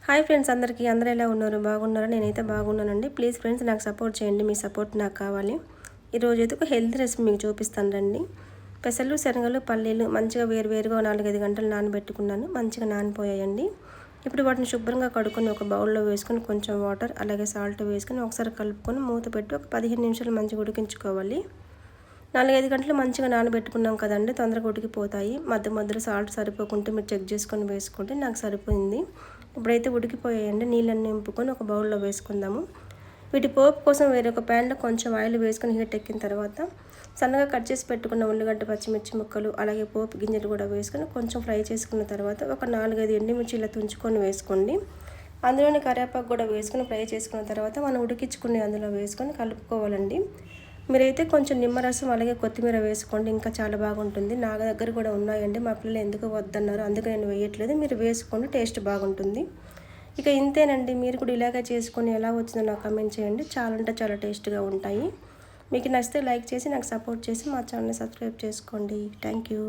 Hi friends, అందరూ ఎలా ఉన్నారు? బాగున్నారా? నేనైతే బాగున్నానండి. ప్లీజ్ ఫ్రెండ్స్ నాకు సపోర్ట్ చేయండి. మీ సపోర్ట్ నాకు కావాలి. ఈరోజు అయితే ఒక హెల్తీ రెసిపీ మీకు చూపిస్తాను రండి. పెసలు, శనగలు, పల్లీలు మంచిగా వేరువేరుగా 4-5 గంటలు నానబెట్టుకున్నాను. మంచిగా నానిపోయాయండి. ఇప్పుడు వాటిని శుభ్రంగా కడుక్కొని ఒక బౌల్లో వేసుకొని కొంచెం వాటర్ అలాగే సాల్ట్ వేసుకొని ఒకసారి కలుపుకొని మూత పెట్టి ఒక 15 నిమిషాలు మంచిగా ఉడికించుకోవాలి. 4-5 గంటలు మంచిగా నానబెట్టుకున్నాం కదండి, తొందరగా ఉడికిపోతాయి. మధ్యలో సాల్ట్ సరిపోకుంటే మీరు చెక్ చేసుకొని వేసుకోండి. నాకు సరిపోయింది. ఇప్పుడైతే ఉడికిపోయాయండి. నీళ్ళన్నీ నింపుకొని ఒక బౌల్లో వేసుకుందాము. వీటి పోపు కోసం వేరొక ప్యాన్లో కొంచెం ఆయిల్ వేసుకొని హీట్ ఎక్కిన తర్వాత సన్నగా కట్ చేసి పెట్టుకున్న ఉల్లిగడ్డ, పచ్చిమిర్చి ముక్కలు అలాగే పోపు గింజలు కూడా వేసుకొని కొంచెం ఫ్రై చేసుకున్న తర్వాత ఒక 4-5 ఎండుమిర్చి ఇలా తుంచుకొని వేసుకోండి. అందులోని కరివేపాకు కూడా వేసుకొని ఫ్రై చేసుకున్న తర్వాత మనం ఉడికించుకుని అందులో వేసుకొని కలుపుకోవాలండి. మీరైతే కొంచెం నిమ్మరసం అలాగే కొత్తిమీర వేసుకోండి, ఇంకా చాలా బాగుంటుంది. నా దగ్గర కూడా ఉన్నాయండి, మా పిల్లలు ఎందుకు వద్దన్నారు, అందుకే నేను వేయట్లేదు. మీరు వేసుకోండి, టేస్ట్ బాగుంటుంది. ఇక ఇంతేనండి. మీరు కూడా ఇలాగే చేసుకొని ఎలా వచ్చిందో నాకు కామెంట్ చేయండి. చాలా అంటే చాలా టేస్ట్గా ఉంటాయి. మీకు నచ్చితే లైక్ చేసి నాకు సపోర్ట్ చేసి మా ఛానల్ని సబ్స్క్రైబ్ చేసుకోండి. Thank you.